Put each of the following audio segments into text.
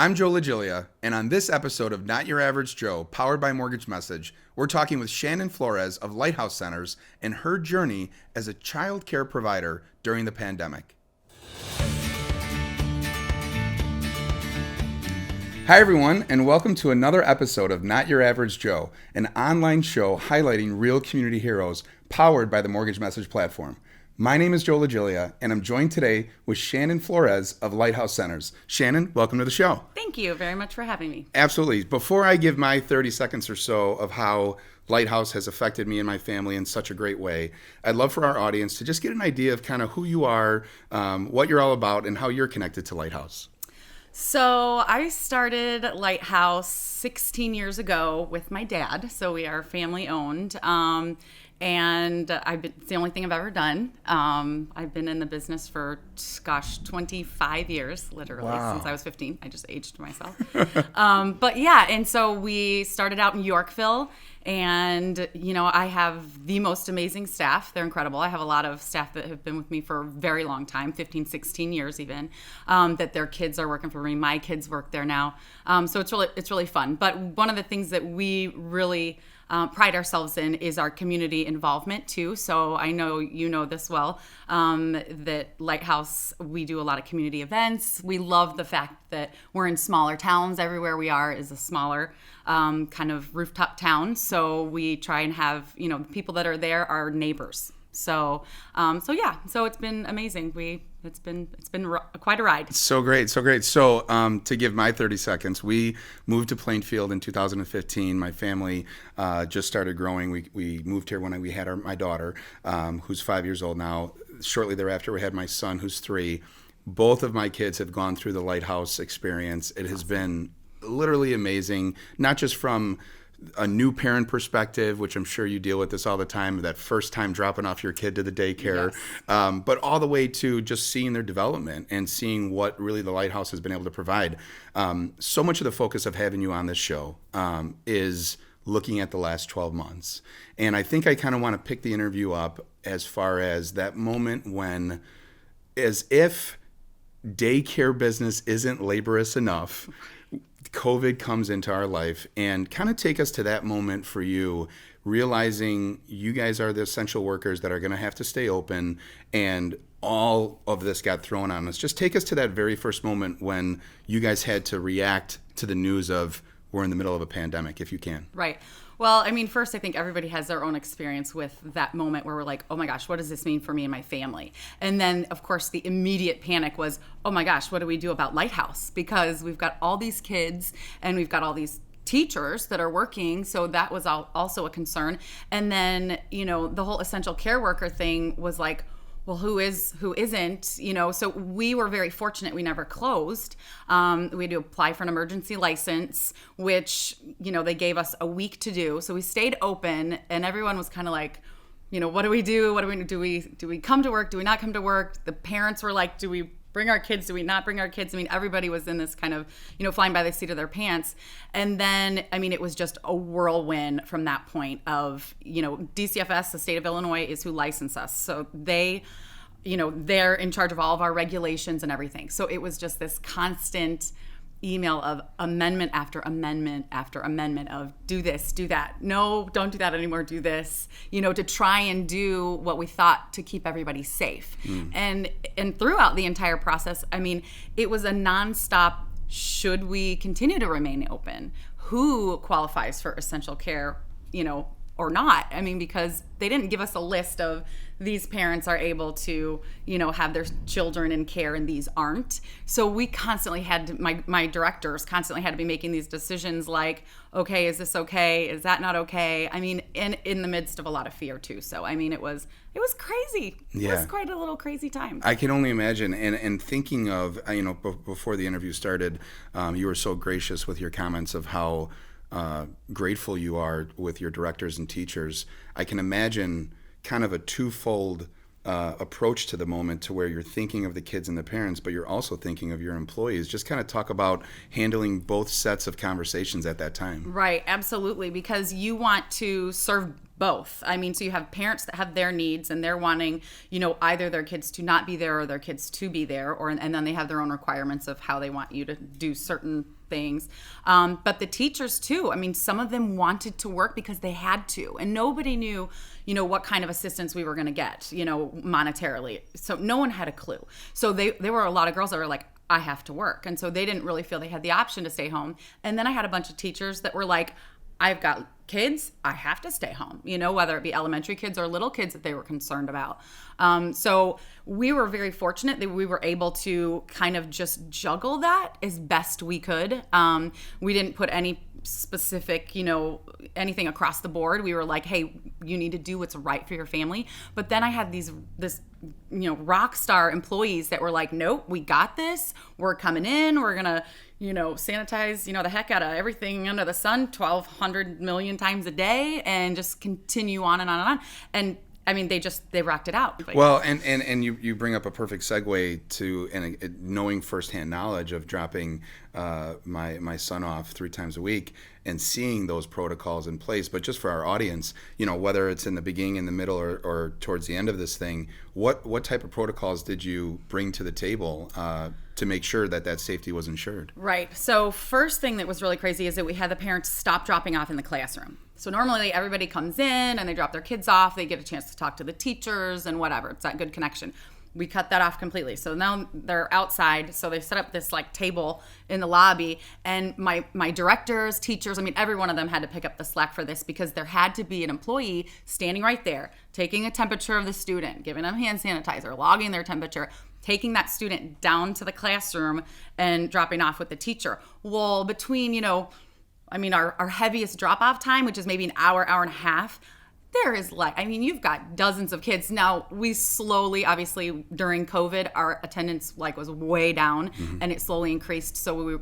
I'm Joe Legilia, and on this episode of Not Your Average Joe, powered by Mortgage Message, we're talking with Shannen Flores of Lighthouse Centers and her journey as a childcare provider during the pandemic. Hi everyone, and welcome to another episode of Not Your Average Joe, an online show highlighting real community heroes powered by the Mortgage Message platform. My name is Joe Legilia, and I'm joined today with Shannen Flores of Lighthouse Centers. Shannen, welcome to the show. Thank you very much for having me. Absolutely. Before I give my 30 seconds or so of how Lighthouse has affected me and my family in such a great way, I'd love for our audience to just get an idea of kind of who you are, what you're all about, and how you're connected to Lighthouse. So I started Lighthouse 16 years ago with my dad. So we are family owned. And it's the only thing I've ever done. I've been in the business for, 25 years, literally, since I was 15. I just aged myself. But yeah, and so we started out in Yorkville. And, you know, I have the most amazing staff. They're incredible. I have a lot of staff that have been with me for a very long time, 15, 16 years even, that their kids are working for me. My kids work there now. So it's really fun. But one of the things that we really pride ourselves in is our community involvement too. So I know you know this well, that Lighthouse, we do a lot of community events. We love the fact that we're in smaller towns. Everywhere we are is a smaller kind of rooftop town. So we try and have, the people that are there are neighbors. So it's been amazing. It's been quite a ride. So great. So to give my 30 seconds, we moved to Plainfield in 2015. My family just started growing. We moved here when we had my daughter, who's 5 years old now. Shortly thereafter, we had my son, who's 3. Both of my kids have gone through the Lighthouse experience. It has been literally amazing, not just from a new parent perspective, which I'm sure you deal with this all the time, that first time dropping off your kid to the daycare, yes. But all the way to just seeing their development and seeing what really the Lighthouse has been able to provide. So much of the focus of having you on this show is looking at the last 12 months. And I think I kind of want to pick the interview up as far as that moment when, as if daycare business isn't laborious enough, COVID comes into our life, and kind of take us to that moment for you, realizing you guys are the essential workers that are going to have to stay open, and all of this got thrown on us. Just take us to that very first moment when you guys had to react to the news of we're in the middle of a pandemic, if you can. Right. Well, I mean, first, I think everybody has their own experience with that moment where we're like, oh my gosh, what does this mean for me and my family? And then, of course, the immediate panic was, oh my gosh, what do we do about Lighthouse? Because we've got all these kids and we've got all these teachers that are working. So that was also a concern. And then, the whole essential care worker thing was like, well, who isn't, so we were very fortunate. We never closed. We had to apply for an emergency license, which, they gave us a week to do. So we stayed open, and everyone was kind of like, what do we do? Do we come to work? Do we not come to work? The parents were like, do we bring our kids? Do we not bring our kids? I mean, everybody was in this kind of, flying by the seat of their pants. And then, it was just a whirlwind from that point of, DCFS, the state of Illinois, is who licensed us. So they, they're in charge of all of our regulations and everything. So it was just this constant email of amendment after amendment after amendment of do this, do that. No, don't do that anymore. Do this, to try and do what we thought to keep everybody safe. And throughout the entire process, it was a nonstop, should we continue to remain open? Who qualifies for essential care, or not? Because they didn't give us a list of these parents are able to, have their children in care and these aren't. So we constantly had to, my directors constantly had to be making these decisions like, okay, is this okay? Is that not okay? In the midst of a lot of fear too. So, it was crazy. Yeah. It was quite a little crazy time. I can only imagine. And thinking of, before the interview started, you were so gracious with your comments of how grateful you are with your directors and teachers. I can imagine kind of a twofold approach to the moment, to where you're thinking of the kids and the parents, but you're also thinking of your employees. Just kind of talk about handling both sets of conversations at that time. Right, absolutely, because you want to serve both. I mean, so you have parents that have their needs and they're wanting, either their kids to not be there or their kids to be there, and then they have their own requirements of how they want you to do certain things. But the teachers too, I mean, some of them wanted to work because they had to, and nobody knew, what kind of assistance we were going to get, monetarily. So no one had a clue. So there were a lot of girls that were like, I have to work. And so they didn't really feel they had the option to stay home. And then I had a bunch of teachers that were like, I've got kids, I have to stay home, whether it be elementary kids or little kids that they were concerned about. So we were very fortunate that we were able to kind of just juggle that as best we could. We didn't put any specific, anything across the board. We were like, hey, you need to do what's right for your family. But then I had this rock star employees that were like, nope, we got this. We're coming in. We're going to, sanitize, the heck out of everything under the sun 1,200 million times a day and just continue on and on and on. And I mean, they rocked it out. Well, and you bring up a perfect segue to knowing firsthand knowledge of dropping my son off 3 times a week and seeing those protocols in place. But just for our audience, whether it's in the beginning, in the middle, or towards the end of this thing, what type of protocols did you bring to the table to make sure that safety was ensured? Right. So first thing that was really crazy is that we had the parents stop dropping off in the classroom. So normally everybody comes in and they drop their kids off. They get a chance to talk to the teachers and whatever. It's that good connection. We cut that off completely. So now they're outside. So they set up this table in the lobby, and my directors, teachers, I mean, every one of them had to pick up the slack for this because there had to be an employee standing right there, taking a temperature of the student, giving them hand sanitizer, logging their temperature, taking that student down to the classroom and dropping off with the teacher. Well, between, our heaviest drop-off time, which is maybe an hour and a half, there is you've got dozens of kids. Now, we slowly, obviously, during COVID, our attendance was way down, and it slowly increased. So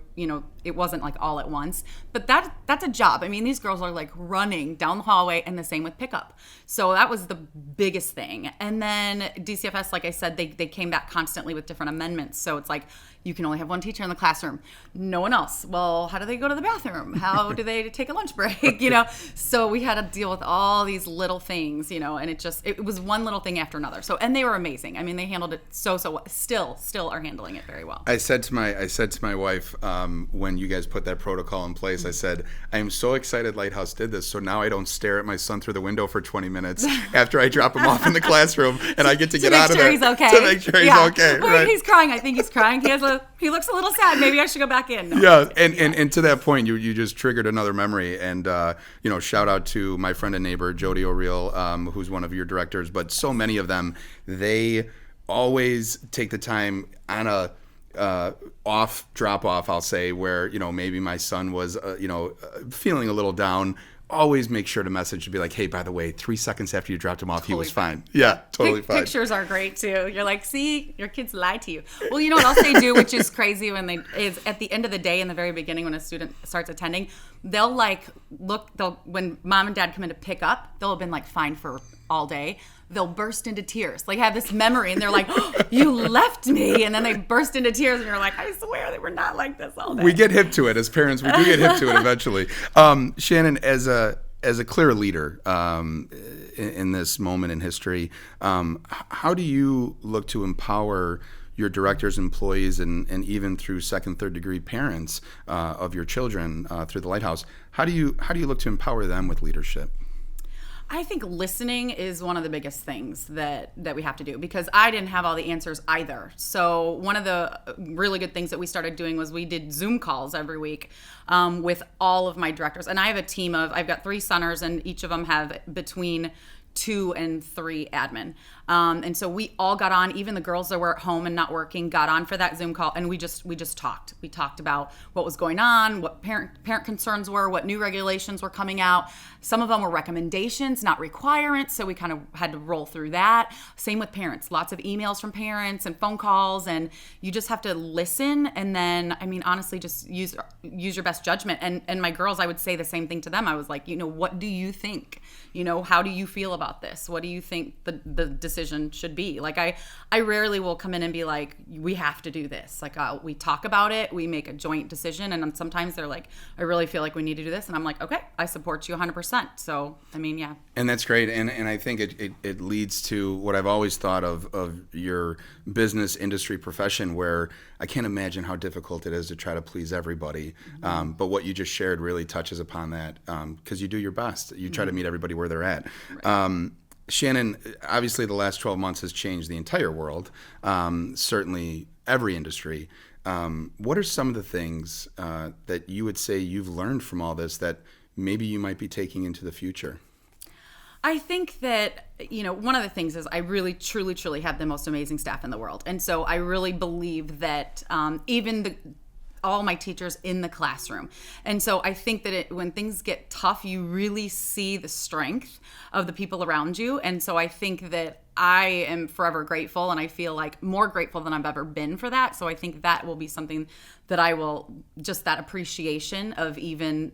it wasn't all at once. But that's a job. I mean, these girls are running down the hallway, and the same with pickup. So that was the biggest thing. And then DCFS, like I said, they came back constantly with different amendments. So it's you can only have one teacher in the classroom, no one else. Well, how do they go to the bathroom? How do they take a lunch break? So we had to deal with all these little things, and it was one little thing after another. So, and they were amazing. I mean, they handled it so still are handling it very well. I said to my wife, when you guys put that protocol in place, I said, I am so excited Lighthouse did this. So now I don't stare at my son through the window for 20 minutes after I drop him off in the classroom, and I get to get out of there. He's okay. To make sure he's okay. Well, right? He's crying. I think he's crying. He looks a little sad. Maybe I should go back in. No. Yeah, and to that point, you just triggered another memory. And shout out to my friend and neighbor Jody O'Real, who's one of your directors. But so many of them, they always take the time on a drop off, I'll say, where maybe my son was feeling a little down. Always make sure to message to be like, hey, by the way, 3 seconds after you dropped him off, he was fine. Yeah, totally fine. Pictures are great too. You're like, see, your kids lied to you. Well, you know what else they do, which is crazy is at the end of the day, in the very beginning, when a student starts attending, they'll when mom and dad come in to pick up, they'll have been fine for all day. They'll burst into tears. Have this memory, and they're like, oh, you left me. And then they burst into tears, and you're like, I swear they were not like this all day. We get hip to it as parents. We do get hip to it eventually. Shannen, as a clear leader in this moment in history, how do you look to empower your directors, employees, and even through second, third degree parents of your children through the Lighthouse? How do you look to empower them with leadership? I think listening is one of the biggest things that we have to do, because I didn't have all the answers either. So one of the really good things that we started doing was we did Zoom calls every week with all of my directors. And I have a team I've got 3 Sunners, and each of them have between 2 and 3 admin. And so we all got on, even the girls that were at home and not working got on for that Zoom call, and we just talked. We talked about what was going on, what parent concerns were, what new regulations were coming out. Some of them were recommendations, not requirements, so we kind of had to roll through that. Same with parents, lots of emails from parents and phone calls, and you just have to listen, and then, honestly, just use your best judgment. And my girls, I would say the same thing to them. I was like, what do you think? How do you feel about this? What do you think the decision decision should be. Like I rarely will come in and be like, we have to do this. Like we talk about it, we make a joint decision, and then sometimes they're like, I really feel like we need to do this, and I'm like, okay, I support you 100%. So I mean, yeah. And that's great, and I think it leads to what I've always thought of your business industry profession, where I can't imagine how difficult it is to try to please everybody. But what you just shared really touches upon that, because you do your best. You try to meet everybody where they're at. Right. Shannen, obviously the last 12 months has changed the entire world, certainly every industry. What are some of the things that you would say you've learned from all this that maybe you might be taking into the future? I think that, one of the things is I really, truly, truly have the most amazing staff in the world. And so I really believe that even all my teachers in the classroom. And so I think that when things get tough, you really see the strength of the people around you. And so I think that I am forever grateful, and I feel like more grateful than I've ever been for that. So I think that will be something that I will, just that appreciation of even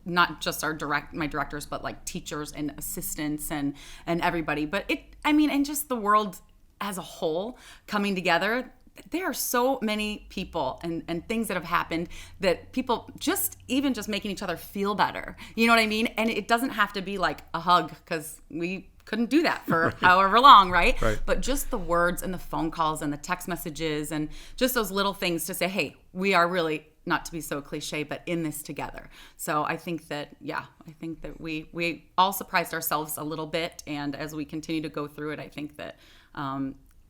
not just my directors, but like teachers and assistants and everybody. But and just the world as a whole coming together. There are so many people and things that have happened that people just making each other feel better. You know what I mean? And it doesn't have to be like a hug, because we couldn't do that for however long, right? But just the words and the phone calls and the text messages and just those little things to say, hey, we are really, not to be so cliche, but in this together. So I think that, we all surprised ourselves a little bit. And as we continue to go through it, I think that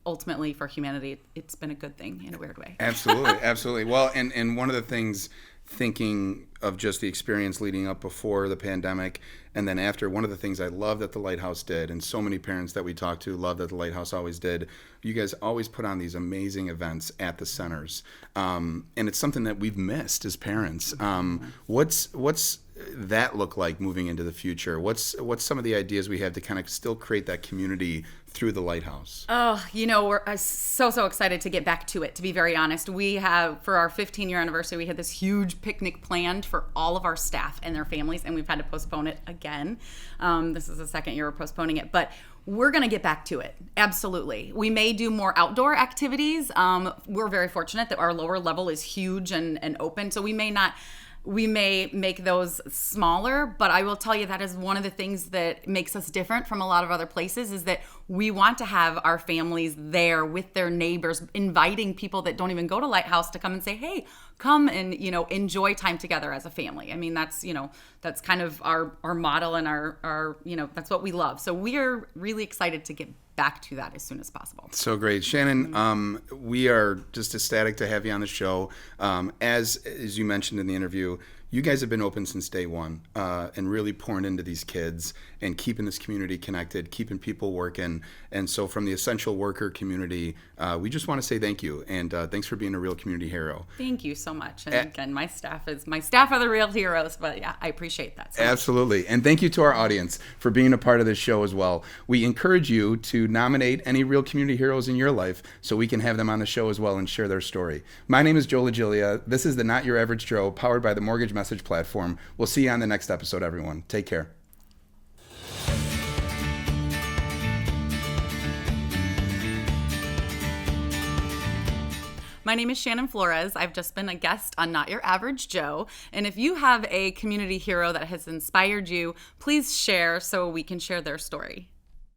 ultimately for humanity, it's been a good thing in a weird way. Absolutely. Well, and one of the things, thinking of just the experience leading up before the pandemic and then after, one of the things I love that the Lighthouse did, and so many parents that we talk to love that the Lighthouse always did, you guys always put on these amazing events at the centers. And it's something that we've missed as parents. What's that look like moving into the future? What's some of the ideas we have to kind of still create that community through the Lighthouse? Oh, we're so excited to get back to it, to be very honest. We have, for our 15-year anniversary, we had this huge picnic planned for all of our staff and their families, and we've had to postpone it again. This is the second year we're postponing it, but we're going to get back to it. Absolutely. We may do more outdoor activities. We're very fortunate that our lower level is huge and open, so we may make those smaller, but I will tell you that is one of the things that makes us different from a lot of other places, is that we want to have our families there with their neighbors, inviting people that don't even go to Lighthouse to come and say, hey, come and, enjoy time together as a family. I mean, that's kind of our model and our that's what we love. So we are really excited to get back to that as soon as possible. So great. Shannen, we are just ecstatic to have you on the show. As you mentioned in the interview, you guys have been open since day one, and really pouring into these kids and keeping this community connected, keeping people working. And so from the essential worker community, we just want to say thank you. And thanks for being a real community hero. Thank you so much. And again, my staff are the real heroes, but yeah, I appreciate that so much. Absolutely. And thank you to our audience for being a part of this show as well. We encourage you to nominate any real community heroes in your life so we can have them on the show as well and share their story. My name is Joe LaGilia. This is the Not Your Average Joe, powered by the Mortgage Message platform. We'll see you on the next episode, everyone. Take care. My name is Shannen Flores. I've just been a guest on Not Your Average Joe. And if you have a community hero that has inspired you, please share so we can share their story.